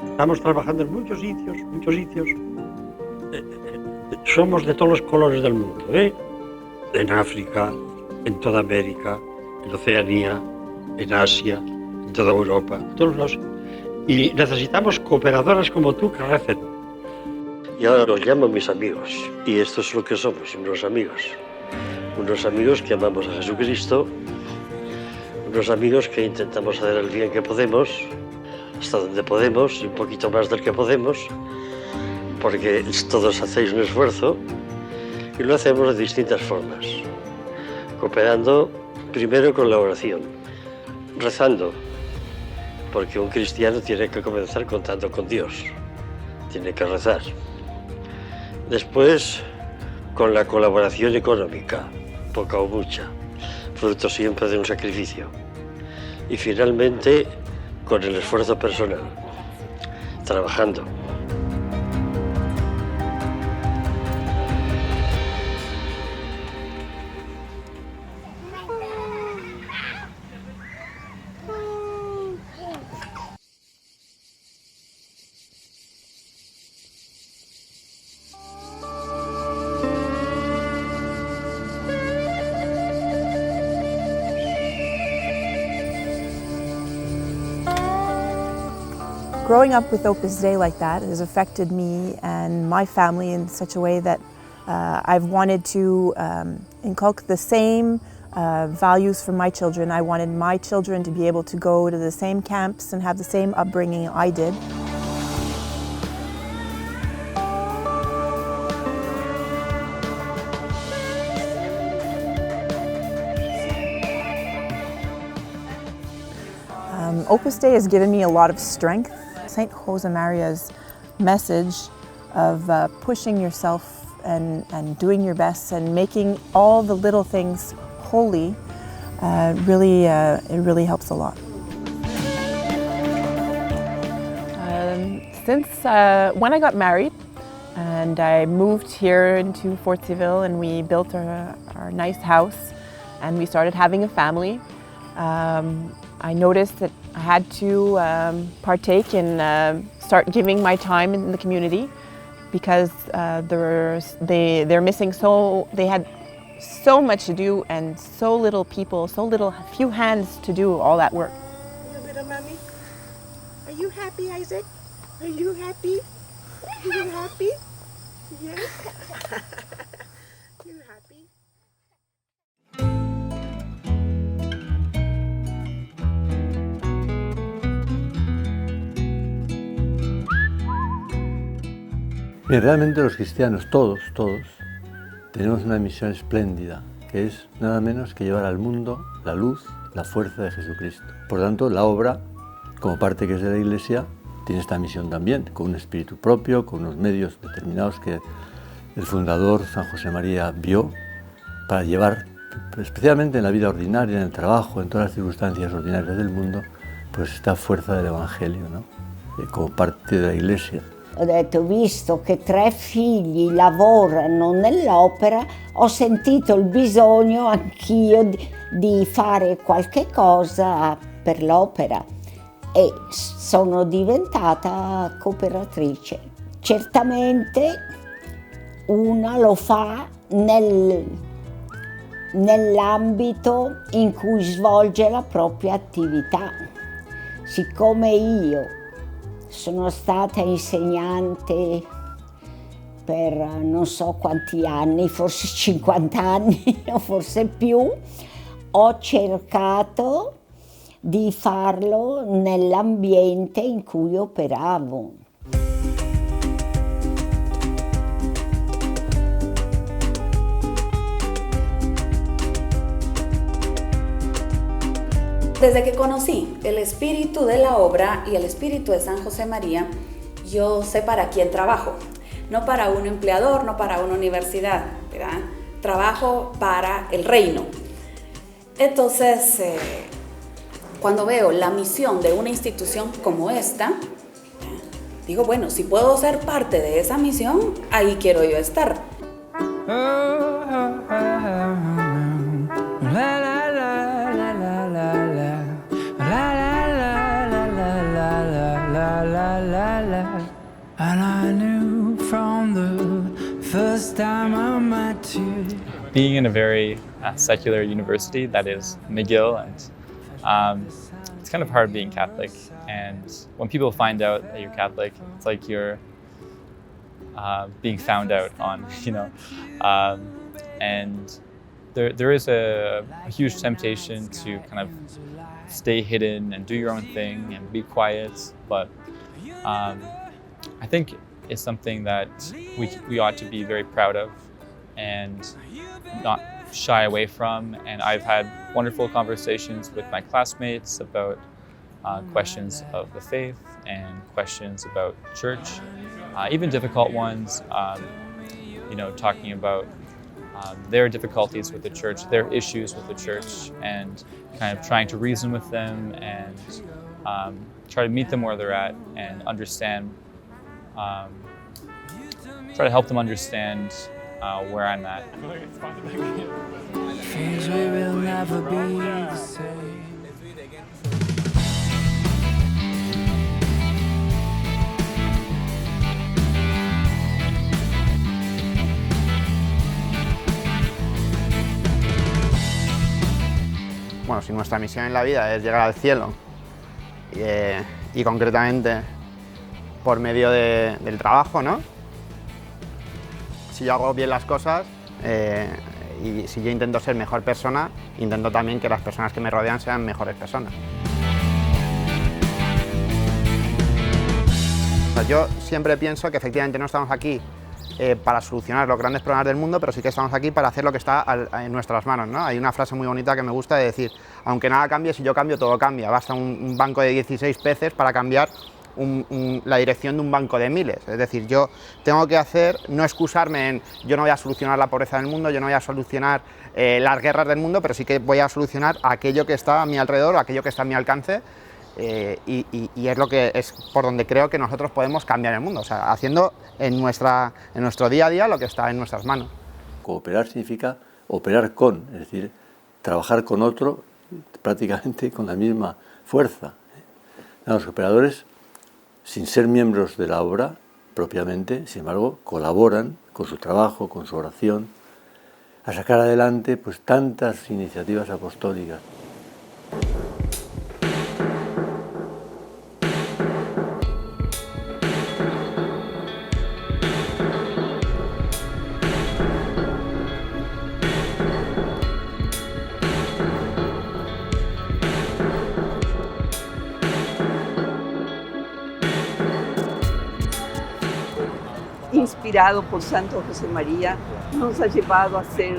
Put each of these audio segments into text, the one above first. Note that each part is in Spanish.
Estamos trabajando en muchos sitios, muchos sitios. Somos de todos los colores del mundo, ¿eh? En África, en toda América, en Oceanía, en Asia, en toda Europa, en todos lados. Y necesitamos cooperadoras como tú que recen. Yo los llamo mis amigos, y esto es lo que somos, unos amigos. Unos amigos que amamos a Jesucristo, unos amigos que intentamos hacer el bien que podemos, hasta donde podemos, y un poquito más del que podemos, porque todos hacéis un esfuerzo, y lo hacemos de distintas formas. Cooperando primero con la oración, rezando, porque un cristiano tiene que comenzar contando con Dios, tiene que rezar. Después, con la colaboración económica, poca o mucha, fruto siempre de un sacrificio. Y finalmente, con el esfuerzo personal, trabajando. Growing up with Opus Dei like that has affected me and my family in such a way that I've wanted to inculcate the same values for my children. I wanted my children to be able to go to the same camps and have the same upbringing I did. Opus Dei has given me a lot of strength. St. Josemaria's message of pushing yourself and doing your best and making all the little things holy it really helps a lot. Since when I got married and I moved here into Fort Seville and we built our nice house and we started having a family, I noticed that I had to partake and start giving my time in the community because they're missing they had so much to do and so little people, few hands to do all that work. Little mommy, are you happy, Isaac? Are you happy? Are you happy? Yes? You happy? Bien, realmente los cristianos, todos, tenemos una misión espléndida, que es nada menos que llevar al mundo la luz, la fuerza de Jesucristo. Por tanto, la obra, como parte que es de la Iglesia, tiene esta misión también, con un espíritu propio, con unos medios determinados que el fundador, San Josemaría, vio para llevar, especialmente en la vida ordinaria, en el trabajo, en todas las circunstancias ordinarias del mundo, pues esta fuerza del Evangelio, ¿no? Como parte de la Iglesia. Ho detto, visto che 3 figli lavorano nell'opera, ho sentito il bisogno anch'io di fare qualche cosa per l'opera e sono diventata cooperatrice. Certamente una lo fa nell'ambito in cui svolge la propria attività. Siccome io sono stata insegnante per non so quanti anni, forse 50 anni o forse più, ho cercato di farlo nell'ambiente in cui operavo. Desde que conocí el espíritu de la obra y el espíritu de San Josemaría, yo sé para quién trabajo. No para un empleador, no para una universidad, ¿verdad? Trabajo para el reino. Entonces, cuando veo la misión de una institución como esta, digo, bueno, si puedo ser parte de esa misión, ahí quiero yo estar. La la being in a very secular university that is McGill, and it's kind of hard being Catholic. And when people find out that you're Catholic, it's like you're being found out on, you know. And there is a huge temptation to kind of stay hidden and do your own thing and be quiet, but I think it's something that we ought to be very proud of and not shy away from. And I've had wonderful conversations with my classmates about questions of the faith and questions about church, even difficult ones, you know, talking about their difficulties with the church, their issues with the church, and kind of trying to reason with them and try to meet them where they're at and understand, try to help them understand where I'm at. Things we will never be the same. Bueno, si nuestra misión en la vida es llegar al cielo y concretamente por medio del trabajo, ¿no? Si yo hago bien las cosas y si yo intento ser mejor persona, intento también que las personas que me rodean sean mejores personas. O sea, yo siempre pienso que efectivamente no estamos aquí para solucionar los grandes problemas del mundo, pero sí que estamos aquí para hacer lo que está en nuestras manos, ¿no? Hay una frase muy bonita que me gusta de decir, aunque nada cambie, si yo cambio, todo cambia. Basta un banco de 16 peces para cambiar la dirección de un banco de miles. Es decir, yo tengo que no excusarme en yo no voy a solucionar la pobreza del mundo, yo no voy a solucionar las guerras del mundo, pero sí que voy a solucionar aquello que está a mi alrededor, aquello que está a mi alcance. Y es lo que es por donde creo que nosotros podemos cambiar el mundo, o sea, haciendo en nuestro día a día lo que está en nuestras manos. Cooperar significa operar con, es decir, trabajar con otro prácticamente con la misma fuerza. Los operadores, sin ser miembros de la obra propiamente, sin embargo, colaboran con su trabajo, con su oración, a sacar adelante pues tantas iniciativas apostólicas. Inspirado por Santo José María, nos ha llevado a hacer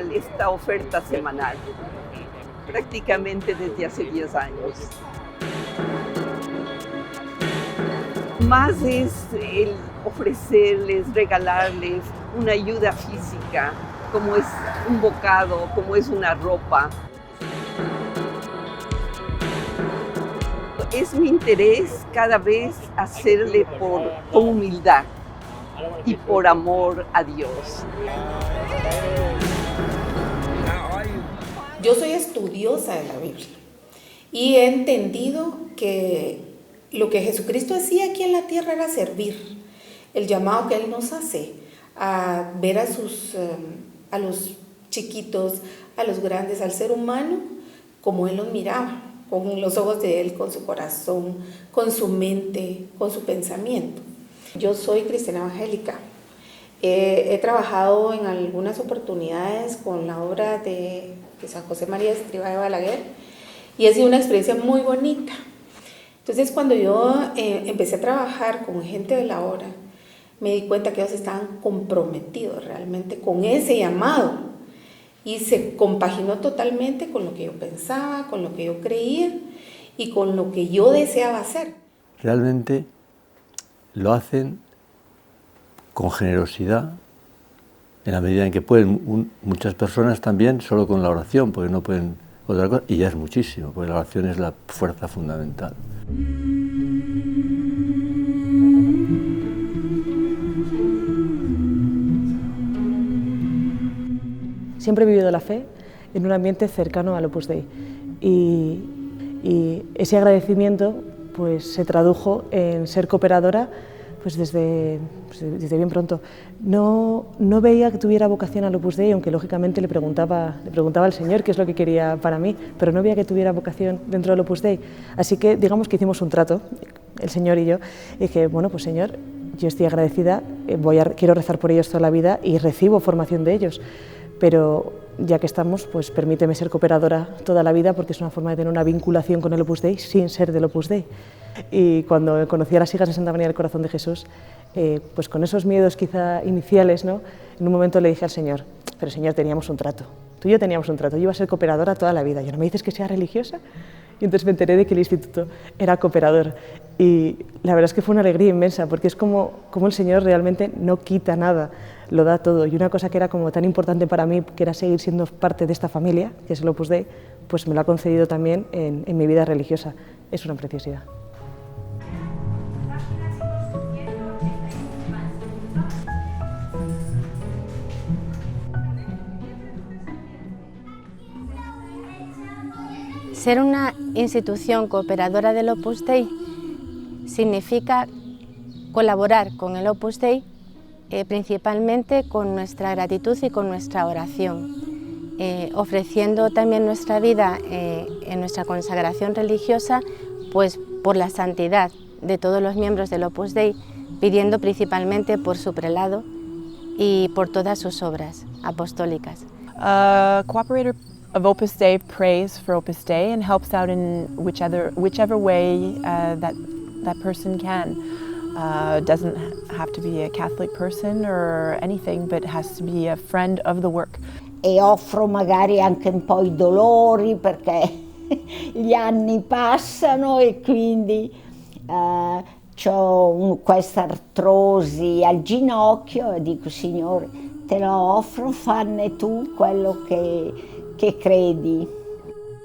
esta oferta semanal, prácticamente desde hace 10 años. Más es el ofrecerles, regalarles una ayuda física, como es un bocado, como es una ropa. Es mi interés cada vez hacerle con humildad y por amor a Dios. Yo soy estudiosa de la Biblia y he entendido que lo que Jesucristo hacía aquí en la tierra era servir. El llamado que Él nos hace a ver a los chiquitos, a los grandes, al ser humano, como Él los miraba, con los ojos de Él, con su corazón, con su mente, con su pensamiento. Yo soy cristiana evangélica. He trabajado en algunas oportunidades con la obra de San José María Escrivá de Balaguer y ha sido una experiencia muy bonita. Entonces, cuando yo empecé a trabajar con gente de la obra, me di cuenta que ellos estaban comprometidos realmente con ese llamado. Y se compaginó totalmente con lo que yo pensaba, con lo que yo creía y con lo que yo deseaba hacer. Realmente lo hacen con generosidad, en la medida en que pueden. Muchas personas también solo con la oración, porque no pueden otra cosa, y ya es muchísimo, porque la oración es la fuerza fundamental. Siempre he vivido la fe en un ambiente cercano al Opus Dei y ese agradecimiento pues, se tradujo en ser cooperadora pues desde bien pronto. No veía que tuviera vocación al Opus Dei, aunque lógicamente le preguntaba al Señor qué es lo que quería para mí, pero no veía que tuviera vocación dentro del Opus Dei. Así que digamos que hicimos un trato, el Señor y yo, y dije, bueno, pues Señor, yo estoy agradecida, quiero rezar por ellos toda la vida y recibo formación de ellos, pero ya que estamos, pues permíteme ser cooperadora toda la vida, porque es una forma de tener una vinculación con el Opus Dei sin ser del Opus Dei. Y cuando conocí a las hijas de Santa María del Corazón de Jesús, pues con esos miedos quizá iniciales, ¿no? En un momento le dije al Señor, pero Señor, teníamos un trato, tú y yo teníamos un trato, yo iba a ser cooperadora toda la vida, ¿y no me dices que sea religiosa? Y entonces me enteré de que el instituto era cooperador, y la verdad es que fue una alegría inmensa, porque es como el Señor realmente no quita nada, lo da todo. Y una cosa que era como tan importante para mí, que era seguir siendo parte de esta familia, que es el Opus Dei, pues me lo ha concedido también en mi vida religiosa. Es una preciosidad. Ser una institución cooperadora del Opus Dei significa colaborar con el Opus Dei principalmente con nuestra gratitud y con nuestra oración, ofreciendo también nuestra vida en nuestra consagración religiosa, pues por la santidad de todos los miembros del Opus Dei, pidiendo principalmente por su prelado y por todas sus obras apostólicas. Cooperator of Opus Dei prays for Opus Dei and helps out in whichever way that person can. Doesn't have to be a Catholic person or anything, but has to be a friend of the work. E offro magari anche un po' i dolori, perché gli anni passano e quindi ho questa artrosi al ginocchio e dico, Signore, te lo offro, fanne tu quello que credi.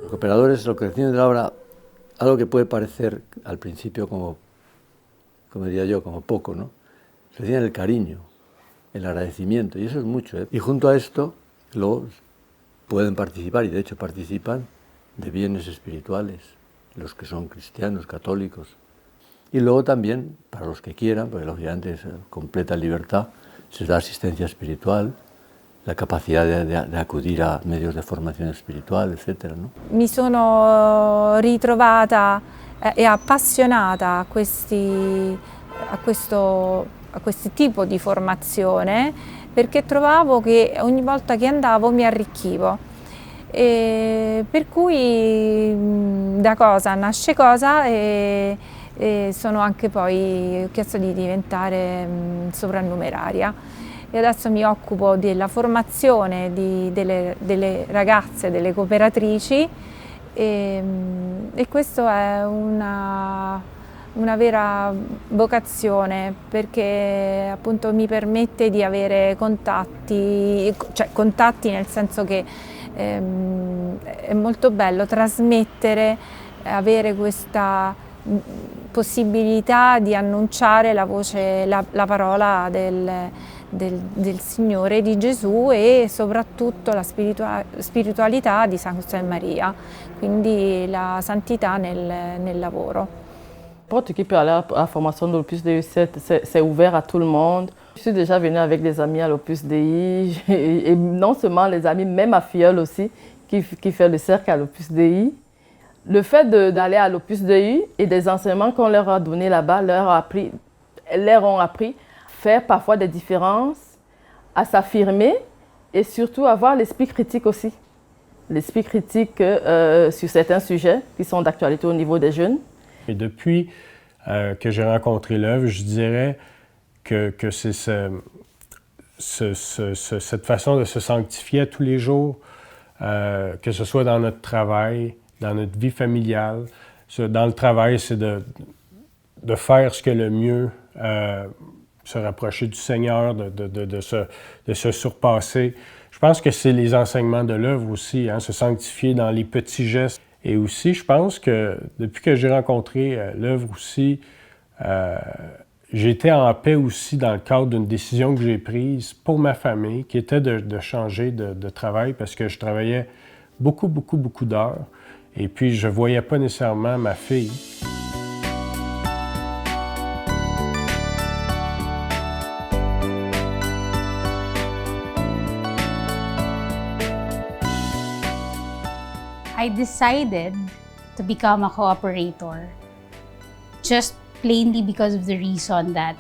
Los cooperadores, lo que decían de la obra, algo que puede parecer al principio como diría yo, como poco, ¿no? Reciben el cariño, el agradecimiento, y eso es mucho, ¿eh? Y junto a esto, luego pueden participar, y de hecho participan, de bienes espirituales, los que son cristianos, católicos. Y luego también, para los que quieran, porque lógicamente es completa libertad, se les da asistencia espiritual, la capacidad de acudir a medios de formazione spirituale, eccetera, no? Mi sono ritrovata e appassionata a questo tipo di formazione, perché trovavo che ogni volta che andavo mi arricchivo. Per cui da cosa nasce cosa e sono anche poi, ho chiesto di diventare sovrannumeraria. E adesso mi occupo della formazione delle ragazze, delle cooperatrici, e questo è una vera vocazione, perché appunto mi permette di avere contatti, cioè contatti nel senso che è molto bello trasmettere, avere questa possibilità di annunciare la voce, la parola del Signore, di Gesù, e soprattutto la spiritualità di San José Maria, quindi la santità nel lavoro. N'importe qui peut aller à la formation de l'Opus Dei, c'est ouvert à tout le monde. Je suis déjà venue avec des amis à l'Opus Dei, et non seulement les amis, même ma filleule aussi, qui fait le cercle à l'Opus Dei. Le fait d'aller à l'Opus Dei et des enseignements qu'on leur a donnés là-bas leur ont appris faire parfois des différences, à s'affirmer et surtout avoir l'esprit critique aussi. L'esprit critique sur certains sujets qui sont d'actualité au niveau des jeunes. Et depuis que j'ai rencontré l'œuvre, je dirais que c'est cette façon de se sanctifier tous les jours, que ce soit dans notre travail, dans notre vie familiale. Dans le travail, c'est de faire ce que le mieux, se rapprocher du Seigneur, de se surpasser. Je pense que c'est les enseignements de l'œuvre aussi, hein, se sanctifier dans les petits gestes. Et aussi, je pense que depuis que j'ai rencontré l'œuvre aussi, j'ai été en paix aussi dans le cadre d'une décision que j'ai prise pour ma famille, qui était de changer de travail, parce que je travaillais beaucoup d'heures. Et puis, je ne voyais pas nécessairement ma fille. I decided to become a cooperator just plainly because of the reason that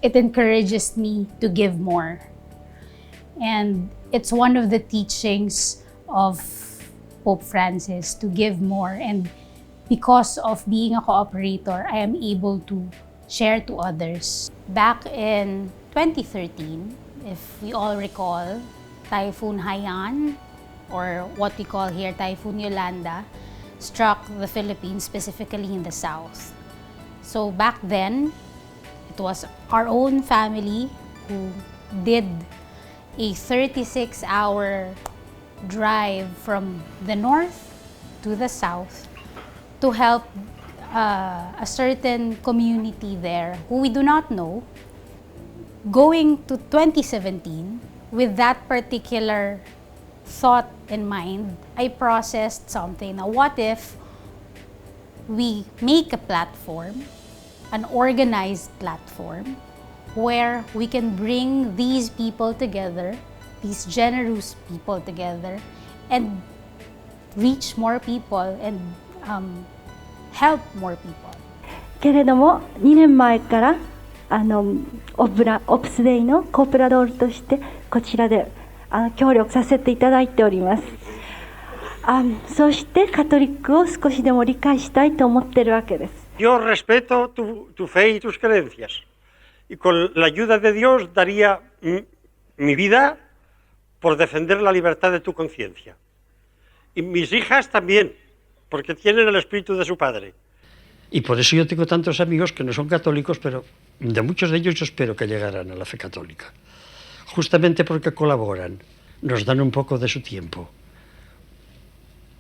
it encourages me to give more. And it's one of the teachings of Pope Francis to give more. And because of being a cooperator, I am able to share to others. Back in 2013, if we all recall, Typhoon Haiyan, or what we call here Typhoon Yolanda, struck the Philippines, specifically in the south. So back then, it was our own family who did a 36-hour drive from the north to the south to help a certain community there who we do not know. Going to 2017, with that particular thought in mind, I processed something. Now, what if we make a platform, an organized platform, where we can bring these people together, these generous people together, and reach more people and help more people. けれども2年前からオプスデイのコープラドールとしてこちらで協力させていただいております。そしてカトリックを少しでも理解したいと思っているわけです。Yo respeto tu fe y tus creencias. Y con la ayuda de Dios daría mi vida por defender la libertad de tu conciencia. Y mis hijas también, porque tienen el espíritu de su padre. Y por eso yo tengo tantos amigos que no son católicos, pero de muchos de ellos yo espero que llegaran a la fe católica. Justamente porque colaboran, nos dan un poco de su tiempo,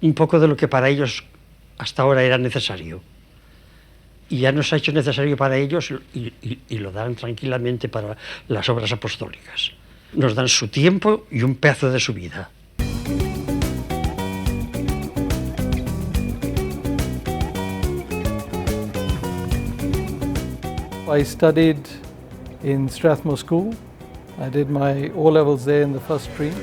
un poco de lo que para ellos hasta ahora era necesario. Y ya nos ha hecho necesario para ellos y lo dan tranquilamente para las obras apostólicas. Nos dan su tiempo y un pedazo de su vida. I studied in Strathmore School. I did my O-levels there in the first stream.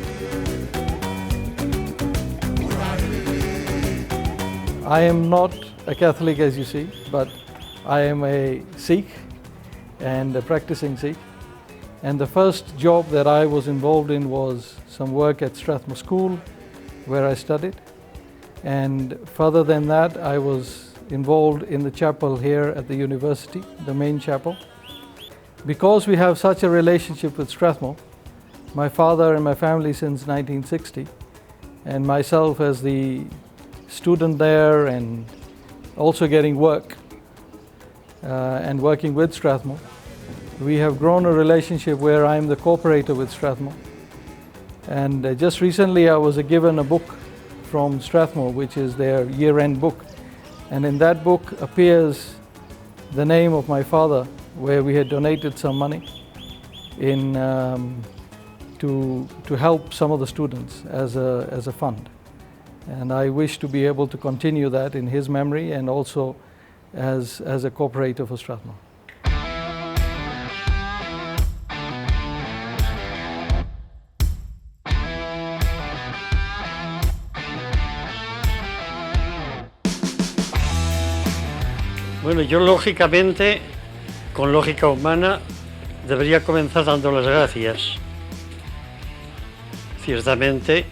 I am not a Catholic, as you see, but I am a Sikh and a practicing Sikh. And the first job that I was involved in was some work at Strathmore School, where I studied. And further than that, I was involved in the chapel here at the university, the main chapel. Because we have such a relationship with Strathmore, my father and my family since 1960, and myself as the student there and also getting work and working with Strathmore, we have grown a relationship where I'm the cooperator with Strathmore. And just recently I was given a book from Strathmore, which is their year-end book. And in that book appears the name of my father, where we had donated some money in, to help some of the students as a fund. And I wish to be able to continue that in his memory and also as a cooperator for Strathmore. Bueno, yo lógicamente, con lógica humana, debería comenzar dando las gracias. Ciertamente,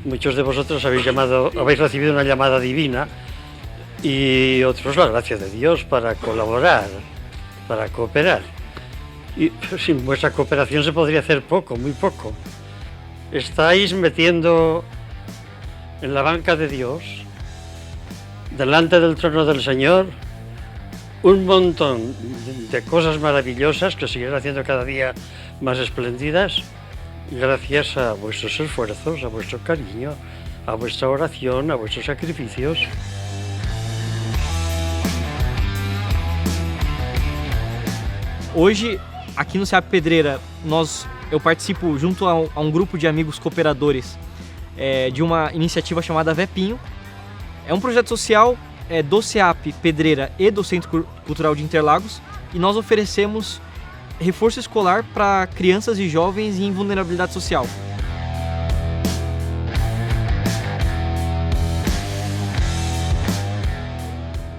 muchos de vosotros habéis recibido una llamada divina y otros la gracia de Dios para colaborar, para cooperar. Y sin vuestra cooperación se podría hacer poco, muy poco. Estáis metiendo en la banca de Dios, delante del trono del Señor, un montón de cosas maravillosas que seguirán haciendo cada día más espléndidas gracias a vuestros esfuerzos, a vuestro cariño, a vuestra oración, a vuestros sacrificios. Hoje, aqui no SEAP Pedreira, eu participo junto a um grupo de amigos cooperadores de uma iniciativa chamada Vepinho. É um projeto social do SEAP Pedreira e do Centro Cultural de Interlagos, e nós oferecemos reforço escolar para crianças e jovens em vulnerabilidade social.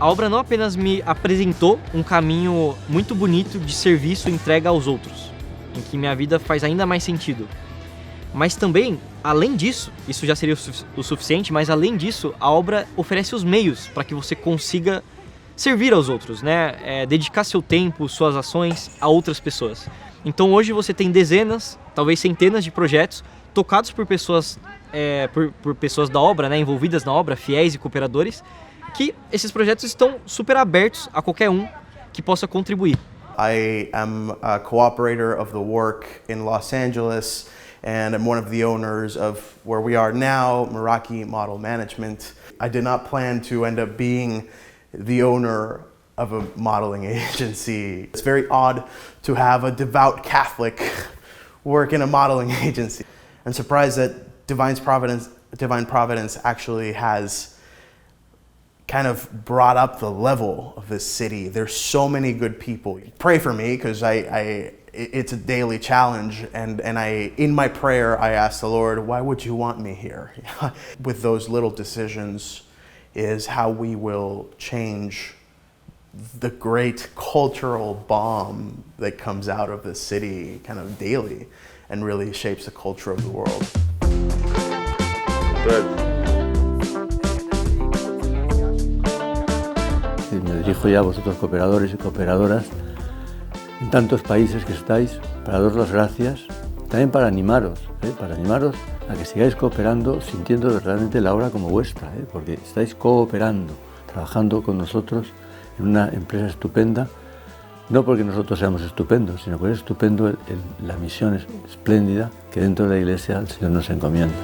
a obra não apenas me apresentou um caminho muito bonito de serviço e entrega aos outros, em que minha vida faz ainda mais sentido, mas também, além disso, isso já seria o suficiente, mas além disso, a obra oferece os meios para que você consiga servir aos outros, né? Dedicar seu tempo, suas ações a outras pessoas. Então hoje você tem dezenas, talvez centenas de projetos tocados por pessoas, por pessoas da obra, né? Envolvidas na obra, fiéis e cooperadores, que esses projetos estão super abertos a qualquer um que possa contribuir. I am a cooperator of the work in Los Angeles, and I'm one of the owners of where we are now, Meraki Model Management. I did not plan to end up being the owner of a modeling agency. It's very odd to have a devout Catholic work in a modeling agency. I'm surprised that Divine Providence actually has kind of brought up the level of this city. There's so many good people. Pray for me, because it's a daily challenge, and in my prayer I ask the Lord, why would you want me here? With those little decisions is how we will change the great cultural bomb that comes out of the city kind of daily and really shapes the culture of the world. Me dirijo ya a vosotros, cooperadores y cooperadoras, en tantos países que estáis, para daros las gracias, también para animaros a que sigáis cooperando, sintiendo verdaderamente la obra como vuestra, porque estáis cooperando, trabajando con nosotros en una empresa estupenda, no porque nosotros seamos estupendos, sino porque es estupendo la misión espléndida que dentro de la Iglesia el Señor nos encomienda.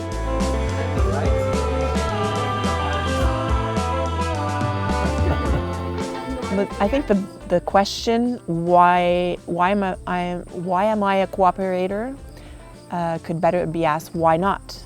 I think the question, why am I a cooperator, could better be asked, why not?